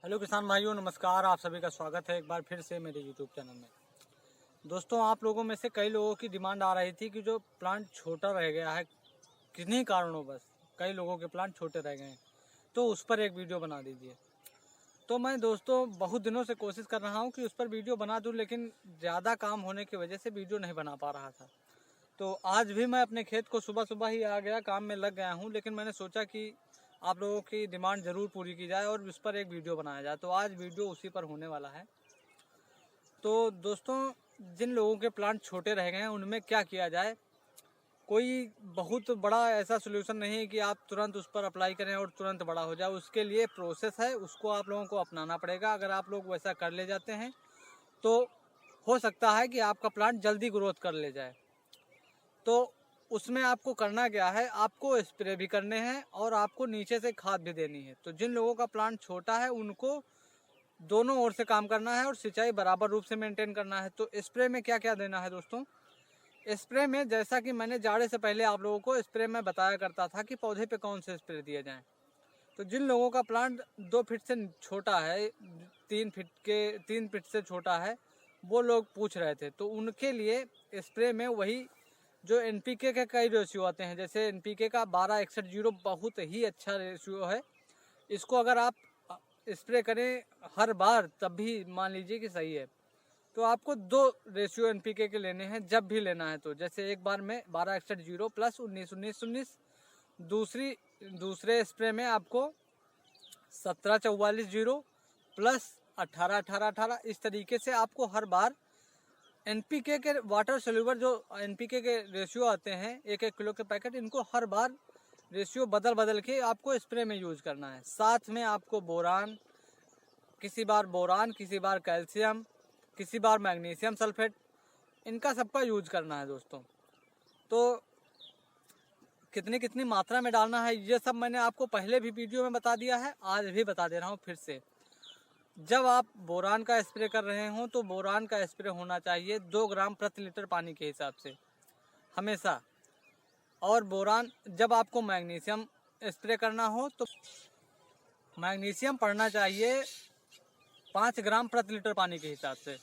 Hello किसान भाइयों, नमस्कार। आप सभी का स्वागत है एक बार फिर से मेरे यूट्यूब चैनल में। दोस्तों, आप लोगों में से कई लोगों की डिमांड आ रही थी कि जो प्लांट छोटा रह गया है किन्हीं कारणों, बस कई लोगों के प्लांट छोटे रह गए हैं, तो उस पर एक वीडियो बना दीजिए। तो मैं दोस्तों बहुत दिनों से कोशिश कर रहा हूँ कि उस पर वीडियो बना दूँ, लेकिन ज़्यादा काम होने की वजह से वीडियो नहीं बना पा रहा था। तो आज भी मैं अपने खेत को सुबह सुबह ही आ गया, काम में लग गया हूँ, लेकिन मैंने सोचा कि आप लोगों की डिमांड ज़रूर पूरी की जाए और उस पर एक वीडियो बनाया जाए। तो आज वीडियो उसी पर होने वाला है। तो दोस्तों, जिन लोगों के प्लांट छोटे रह गए हैं उनमें क्या किया जाए, कोई बहुत बड़ा ऐसा सोल्यूशन नहीं है कि आप तुरंत उस पर अप्लाई करें और तुरंत बड़ा हो जाए। उसके लिए प्रोसेस है, उसको आप लोगों को अपनाना पड़ेगा। अगर आप लोग वैसा कर ले जाते हैं तो हो सकता है कि आपका प्लांट जल्दी ग्रोथ कर ले जाए। तो उसमें आपको करना क्या है, आपको स्प्रे भी करने हैं और आपको नीचे से खाद भी देनी है। तो जिन लोगों का प्लांट छोटा है उनको दोनों ओर से काम करना है और सिंचाई बराबर रूप से मेंटेन करना है। तो स्प्रे में क्या क्या देना है दोस्तों, स्प्रे में जैसा कि मैंने जाड़े से पहले आप लोगों को स्प्रे में बताया करता था कि पौधे पे कौन से स्प्रे दिए जाएं। तो जिन लोगों का प्लांट 2 फीट से छोटा है, 3 फीट से छोटा है, वो लोग पूछ रहे थे, तो उनके लिए स्प्रे में वही जो एनपीके के कई रेशियो आते हैं। जैसे एनपीके का 12-61-0 बहुत ही अच्छा रेशियो है। इसको अगर आप स्प्रे करें हर बार तब भी मान लीजिए कि सही है। तो आपको 2 रेशियो एनपीके के लेने हैं जब भी लेना है। तो जैसे एक बार में 12-61-0 प्लस 19-19-19, दूसरे स्प्रे में आपको 17-44-0 प्लस 18-18-18। इस तरीके से आपको हर बार एनपीके के वाटर सोल्यूबल जो एनपीके के रेशियो आते हैं 1-1 किलो के पैकेट, इनको हर बार रेशियो बदल बदल के आपको स्प्रे में यूज करना है। साथ में आपको बोरान, किसी बार कैल्शियम, किसी बार मैग्नीशियम सल्फेट, इनका सबका यूज करना है दोस्तों। तो कितनी कितनी मात्रा में डालना है ये सब मैंने आपको पहले भी वीडियो में बता दिया है, आज भी बता दे रहा हूँ फिर से। जब आप बोरान का स्प्रे कर रहे हो तो बोरान का स्प्रे होना चाहिए 2 ग्राम प्रति लीटर पानी के हिसाब से हमेशा। और बोरान जब आपको मैग्नीशियम स्प्रे करना हो तो मैग्नीशियम पड़ना चाहिए 5 ग्राम प्रति लीटर पानी के हिसाब से।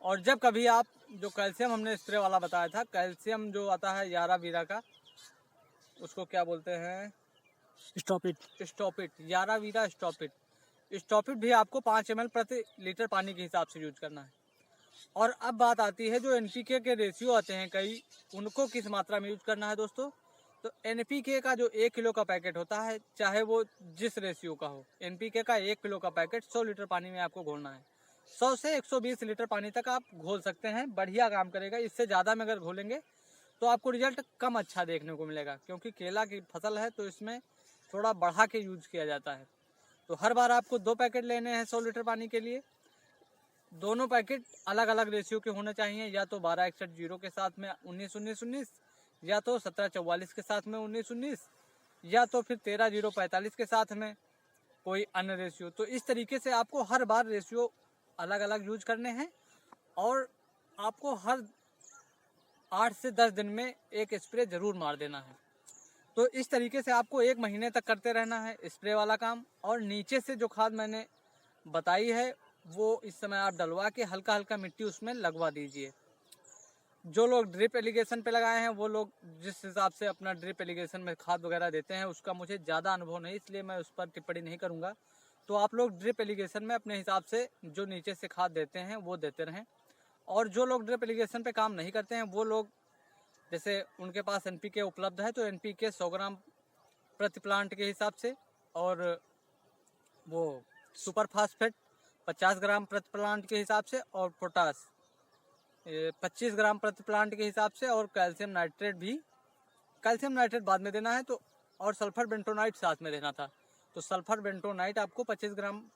और जब कभी आप जो कैल्शियम हमने स्प्रे वाला बताया था, कैल्शियम जो आता है यारा वीरा का, उसको क्या बोलते हैं, स्टॉपिट, यारा वीरा स्टॉपिट भी आपको 5 ml प्रति लीटर पानी के हिसाब से यूज करना है। और अब बात आती है जो एनपीके के रेशियो आते हैं कई, उनको किस मात्रा में यूज करना है दोस्तों। तो एनपीके का जो 1 किलो का पैकेट होता है, चाहे वो जिस रेशियो का हो, एनपीके का 1 किलो का पैकेट 100 लीटर पानी में आपको घोलना है। 100 से 120 लीटर पानी तक आप घोल सकते हैं, बढ़िया काम करेगा। इससे ज़्यादा में अगर घोलेंगे तो आपको रिजल्ट कम अच्छा देखने को मिलेगा, क्योंकि केला की फसल है तो इसमें थोड़ा बढ़ा के यूज किया जाता है। तो हर बार आपको 2 पैकेट लेने हैं 100 लीटर पानी के लिए। दोनों पैकेट अलग अलग रेशियो के होने चाहिए, या तो 12-61-0 के साथ में 19-19-19, या तो 17-44 के साथ में 19-19, या तो फिर 13-0-45 के साथ में कोई अन्य रेशियो। तो इस तरीके से आपको हर बार रेशियो अलग अलग यूज करने हैं और आपको हर 8 से 10 दिन में एक स्प्रे जरूर मार देना है। तो इस तरीके से आपको 1 महीने तक करते रहना है स्प्रे वाला काम। और नीचे से जो खाद मैंने बताई है वो इस समय आप डलवा के हल्का हल्का मिट्टी उसमें लगवा दीजिए। जो लोग ड्रिप एलिगेशन पे लगाए हैं वो लोग जिस हिसाब से अपना ड्रिप एलिगेशन में खाद वगैरह देते हैं उसका मुझे ज़्यादा अनुभव नहीं, इसलिए मैं उस पर टिप्पणी नहीं करूँगा। तो आप लोग ड्रिप एलिगेशन में अपने हिसाब से जो नीचे से खाद देते हैं वो देते रहें। और जो लोग ड्रिप एलिगेशन पे काम नहीं करते हैं वो लोग, जैसे उनके पास एनपीके उपलब्ध है तो एनपीके 100 ग्राम प्रति प्लांट के हिसाब से, और वो सुपर फास्फेट 50 ग्राम प्रति प्लांट के हिसाब से, और पोटास 25 ग्राम प्रति प्लांट के हिसाब से, और कैल्शियम नाइट्रेट बाद में देना है। तो और सल्फर बेंटोनाइट साथ में देना था, तो सल्फर बेंटोनाइट आपको 25 ग्राम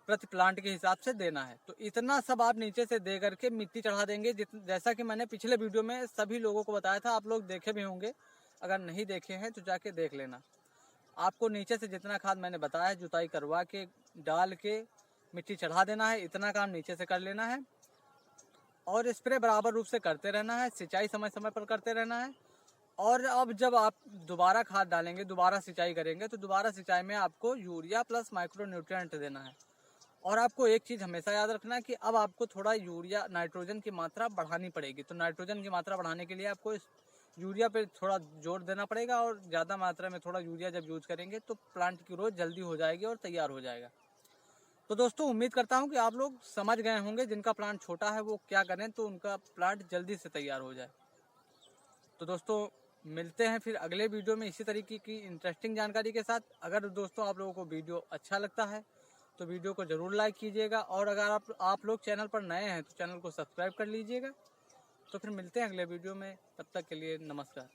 प्रति प्लांट के हिसाब से देना है। तो इतना सब आप नीचे से दे करके मिट्टी चढ़ा देंगे। जैसा कि मैंने पिछले वीडियो में सभी लोगों को बताया था, आप लोग देखे भी होंगे, अगर नहीं देखे हैं तो जाके देख लेना। आपको नीचे से जितना खाद मैंने बताया है जुताई करवा के डाल के मिट्टी चढ़ा देना है, इतना काम नीचे से कर लेना है। और स्प्रे बराबर रूप से करते रहना है, सिंचाई समय समय पर करते रहना है। और अब जब आप दोबारा खाद डालेंगे, दोबारा सिंचाई करेंगे, तो दोबारा सिंचाई में आपको यूरिया प्लस माइक्रो न्यूट्रिएंट देना है। और आपको एक चीज़ हमेशा याद रखना है कि अब आपको थोड़ा यूरिया नाइट्रोजन की मात्रा बढ़ानी पड़ेगी। तो नाइट्रोजन की मात्रा बढ़ाने के लिए आपको इस यूरिया पे थोड़ा जोर देना पड़ेगा, और ज़्यादा मात्रा में थोड़ा यूरिया जब यूज़ करेंगे तो प्लांट की ग्रोथ जल्दी हो जाएगी और तैयार हो जाएगा। तो दोस्तों उम्मीद करता हूँ कि आप लोग समझ गए होंगे, जिनका प्लांट छोटा है वो क्या करें तो उनका प्लांट जल्दी से तैयार हो जाए। तो दोस्तों मिलते हैं फिर अगले वीडियो में इसी तरीके की इंटरेस्टिंग जानकारी के साथ। अगर दोस्तों आप लोगों को वीडियो अच्छा लगता है तो वीडियो को ज़रूर लाइक कीजिएगा, और अगर आप लोग चैनल पर नए हैं तो चैनल को सब्सक्राइब कर लीजिएगा। तो फिर मिलते हैं अगले वीडियो में, तब तक के लिए नमस्कार।